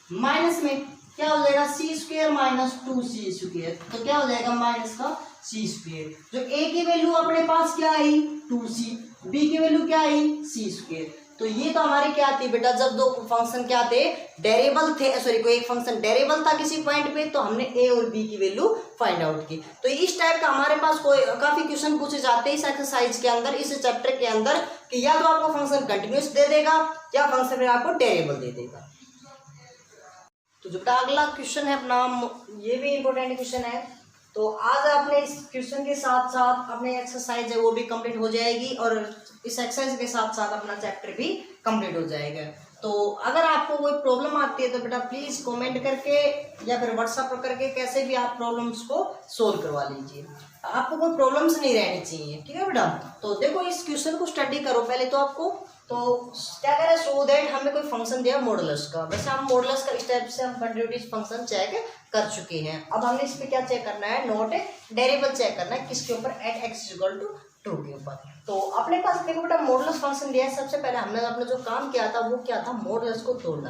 A: माइनस में क्या हो जाएगा C square minus 2c square, तो क्या हो जाएगा माइनस का सी स्क्वेयर, जो ए की वैल्यू अपने पास क्या आई 2c, बी की वैल्यू क्या आई सी स्क्वेयर, तो ये तो हमारी क्या थी बेटा, जब दो फंक्शन क्या थे डेरिएबल थे, सॉरी कोई एक फंक्शन डेरिएबल था किसी पॉइंट पे, तो हमने ए और बी की वैल्यू फाइंड आउट की। तो इस टाइप का हमारे पास कोई काफी क्वेश्चन पूछे जाते हैं इस एक्सरसाइज के अंदर, इस चैप्टर के अंदर, कि या तो आपको फंक्शन कंटिन्यूस दे देगा या फंक्शन में आपको डेरिएबल दे देगा। तो जो बेटा अगला क्वेश्चन है अपना, ये भी इंपॉर्टेंट क्वेश्चन है, तो आज आपने इस क्वेश्चन के साथ साथ अपने एक्सरसाइज है वो भी कंप्लीट हो जाएगी, और इस एक्सरसाइज के साथ साथ अपना चैप्टर भी कंप्लीट हो जाएगा। तो अगर आपको कोई प्रॉब्लम आती है तो बेटा प्लीज़ कमेंट करके या फिर व्हाट्सएप पर करके कैसे भी आप प्रॉब्लम्स को सोल्व करवा लीजिए, आपको कोई प्रॉब्लम्स नहीं रहनी चाहिए, ठीक है बेटा। तो देखो इस क्वेश्चन को स्टडी करो पहले तो आपको, तो क्या करें सो दैट हमें कोई फंक्शन दिया मॉडुलस का, वैसे हम मॉडुलस का स्टेप से हम कंटिन्यूटी फंक्शन चेक कर चुके हैं, अब हमने इस पे क्या चेक करना है, नोट डेरिवेबल चेक करना है, किसके ऊपर एट एक्स इक्वल टू 2 के ऊपर। तो अपने पास देखो बेटा मॉडुलस फंक्शन दिया है, सबसे पहले हमने अपने जो काम किया था वो क्या था, मॉडुलस को तोड़ना।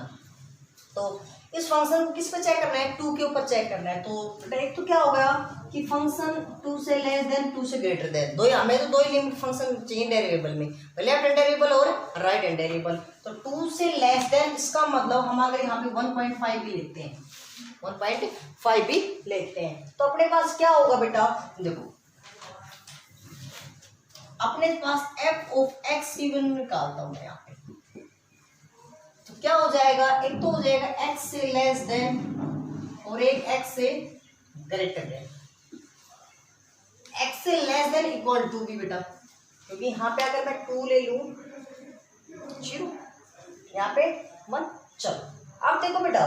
A: तो इस फंक्शन को किस पे चेक करना है, 2 के ऊपर चेक करना है। तो बेटा एक तो क्या होगा कि फंक्शन 2 से लेस देन 2 से ग्रेटर देन, दो हमें तो दो ही लिमिट फंक्शन चाहिए डेरिवेबल में, लेफ्ट हैंड डेरिवेबल और राइट हैंड डेरिवेबल। तो 2 से लेस देन इसका मतलब हम अगर यहाँ पे 1.5 भी लेते हैं, 1.5 भी लेते हैं, तो अपने पास क्या होगा बेटा, देखो अपने पास f ऑफ x की वैल्यू निकालता हूं मैं यहाँ पे, तो क्या हो जाएगा, एक तो हो जाएगा x से लेस देन और एक x से ग्रेटर देन, x से लेस देन इक्वल टू भी बेटा, क्योंकि यहाँ पे अगर मैं 2 ले लूं 0, यहाँ पे 1, चलो अब देखो बेटा,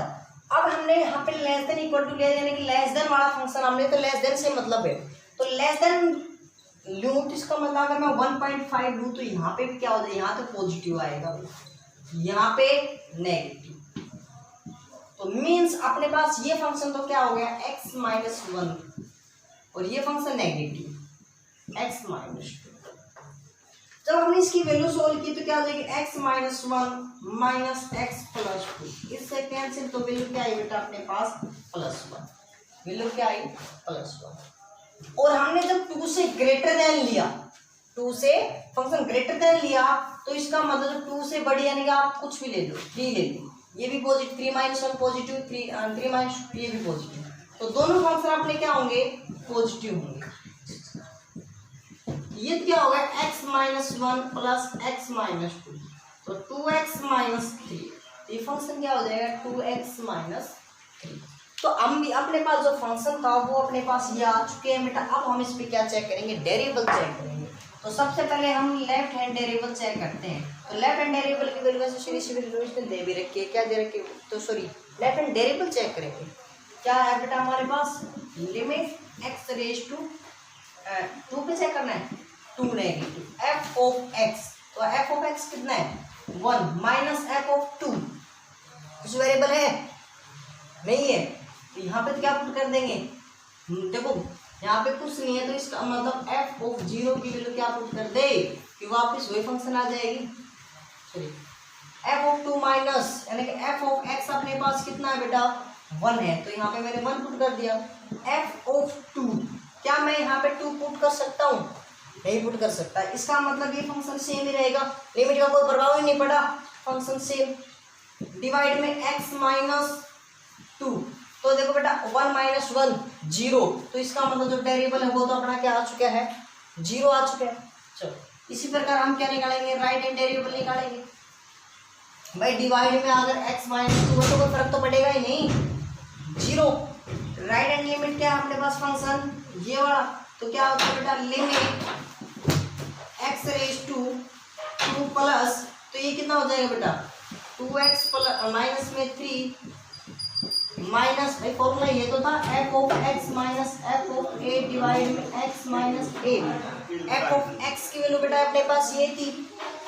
A: अब हमने यहाँ पे लेस देन इक्वल टू लिया, यानी कि लेस देन वाला फंक्शन हमने, तो लेस देन से मतलब है, तो लेस देन लूँ तो इसका मतलब अगर मैं 1.5 लूँ तो यहाँ पे क्या हो जाएगा, यहाँ तो पॉजिटिव आएगा, यहाँ पे नेगेटिव, तो मीन्स अपने पास ये फंक्शन तो क्या हो गया x माइनस 1 और ये फंक्शन नेगेटिव x माइनस 2। जब हमने इसकी वैल्यू सोल्व की तो क्या आ जाएगी, x minus 1 minus x plus 2, इससे कैंसिल, तो वैल्यू क्या आई बेटा अपने पास प्लस 1, वैल्यू क्या आई प्लस 1। और हमने जब 2 से ग्रेटर देन लिया, 2 से फंक्शन ग्रेटर देन लिया, तो इसका मतलब 2 से बड़ी, यानी कि आप कुछ भी ले लो, 3 ले लो, ये भी पॉजिटिव, 3 माइनस 1 पॉजिटिव, 3 माइनस ये भी पॉजिटिव, तो दोनों फंक्शन अपने क्या होंगे, पॉजिटिव होंगे। ये क्या होगा, x minus 1 plus x minus 2, तो 2x माइनस 3, ये फंक्शन क्या हो जाएगा 2x माइनस 3। तो हम भी अपने पास जो फंक्शन था वो अपने पास ये आ चुके हैं बेटा। अब हम इस पे क्या चेक करेंगे, डेरिवेबल चेक करेंगे। तो सबसे पहले हम लेफ्ट हैंड डेरिवेबल चेक करते हैं। तो लेफ्ट हैंड डेरिवेबल की वैल्यू वैसे सीरीज दे भी रखी है, क्या दे रखी है, तो सॉरी लेफ्ट हैंड डेरिवेबल चेक करेंगे। क्या है बेटा हमारे पास, लिमिट एक्स रेज टू 2 पे चेक करना है, 2 नेगेटिव एफ ऑफ एक्स, तो एफ ऑफ एक्स कितना है 1 माइनस एफ ऑफ 2, कुछ वेरिएबल है नहीं है, तो यहाँ पे तो क्या पुट कर देंगे, देखो यहाँ पे कुछ नहीं है, तो इसका मतलब एफ ऑफ 0 की वैल्यू क्या पुट कर दे कि वापस वही फंक्शन आ जाएगी। सॉरी एफ ऑफ 2 माइनस, यानी कि एफ ऑफ एक्स अपने पास कितना है बेटा 1 है, तो यहाँ पे मैंने 1 पुट कर दिया। एफ ऑफ 2, क्या मैं यहाँ पे 2 पुट कर सकता हूँ, नहीं पुट कर सकता, इसका मतलब ये फंक्शन सेम ही रहेगा, लिमिट का कोई प्रभाव ही नहीं पड़ा, फंक्शन सेम। डिवाइड में x माइनस 2, तो देखो बेटा 1 माइनस 1 0, तो इसका मतलब जो वेरिएबल है वो तो अपना क्या आ चुका है 0 आ चुका है। चलो इसी प्रकार हम क्या निकालेंगे, राइट हैंड डेरिवेबल निकालेंगे। भाई डिवाइड में अगर x माइनस 2 है तो कोई फर्क तो पड़ेगा ही नहीं, 0। राइट हैंड लिमिट क्या है अपने पास फंक्शन ये वाला, तो क्या होता है बेटा limit x raise to 2 plus, तो ये कितना हो जाएगा बेटा 2x प्लस माइनस में 3 माइनस, भाई फॉर्मूला ये तो था f of x minus F of A divide में x minus a. F of x की वैल्यू बेटा अपने पास ये थी,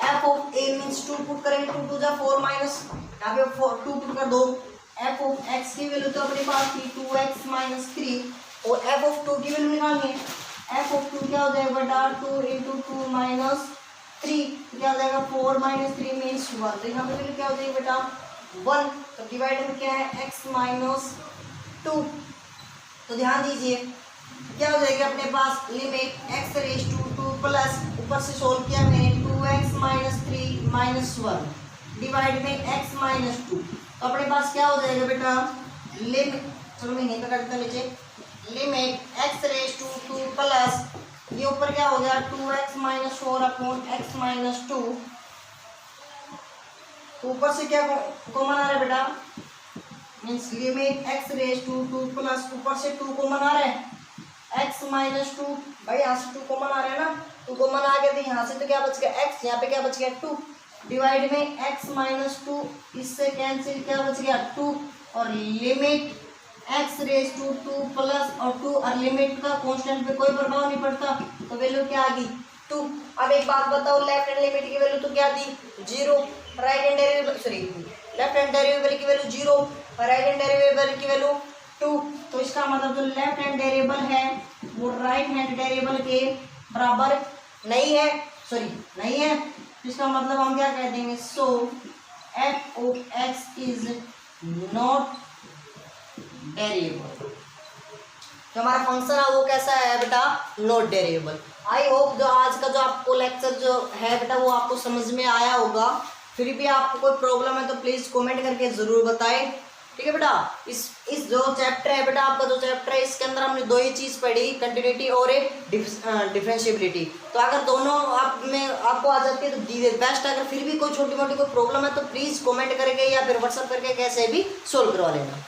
A: f of a means 2 put करेंगे, 2 2 4 माइनस, यहाँ पे 2 पुट कर दो। एफ ऑफ एक्स की वैल्यू तो अपने पास थी 2x माइनस 3, और एफ ऑफ 2 की वैल्यू निकालनी है। एफ ऑफ 2 क्या हो जाएगा बेटा 2 इंटू 2 माइनस 3, क्या हो जाएगा 4 माइनस 3 मीन्स 1, तो यहाँ पे वैल्यू क्या हो जाएगी बेटा 1, तो डिवाइड में क्या है x माइनस 2, तो ध्यान दीजिए क्या हो जाएगा अपने पास limit x raise to 2 plus, ऊपर से सोल्व किया मैंने 2x माइनस 3 माइनस 1 डिवाइड में x माइनस 2, तो अपने पास क्या हो जाएगा बेटा लिमिट, चलो मैं नहीं करता नीचे, limit x raise to 2 plus, ये ऊपर क्या हो गया 2x minus 4 upon x minus 2, ऊपर से क्या कॉमन आ रहा है बेटा, means limit x raise to 2 plus, ऊपर से 2 कॉमन आ रहा है, x माइनस 2, भाई यहाँ से 2 कॉमन आ रहा है ना, 2 कॉमन आ गया, तो यहाँ से तो क्या बच गया x, यहाँ पे क्या बच गया 2, डिवाइड में x माइनस 2, इससे कैंसिल क्या बच गया 2, और limit x raise to 2 plus और 2, और लिमिट का कांस्टेंट पे कोई प्रभाव नहीं पड़ता, तो वैल्यू क्या आ गई 2। अब एक बात बताओ, लेफ्ट हैंड लिमिट की वैल्यू तो क्या थी 0, right hand derivable sorry left hand derivable की वैल्यू 0 और राइट हैंड डेरिवेबल की वैल्यू 2, तो इसका मतलब जो लेफ्ट हैंड डेरिवेबल है वो राइट हैंड डेरिवेबल के बराबर नहीं है, सॉरी नहीं है, तो इसका मतलब हम क्या कह देंगे, so F of x is not derivable, जो हमारा फंक्शन है वो कैसा है बेटा नॉट डेरिवेबल। आई होप जो आज का जो आपको लेक्चर जो है बेटा वो आपको समझ में आया होगा, फिर भी आपको कोई प्रॉब्लम है तो प्लीज कमेंट करके जरूर बताएं, ठीक है बेटा। इस जो चैप्टर है बेटा आपका जो चैप्टर है इसके अंदर हमने 2 ही चीज पढ़ी, कंटिन्यूटी और एक डिफरेंशिएबिलिटी, तो अगर दोनों आप में आपको आ जाती है तो बेस्ट, अगर फिर भी कोई छोटी मोटी कोई प्रॉब्लम है तो प्लीज कमेंट करके या फिर व्हाट्सएप करके कैसे भी सोल्व करवा लेना।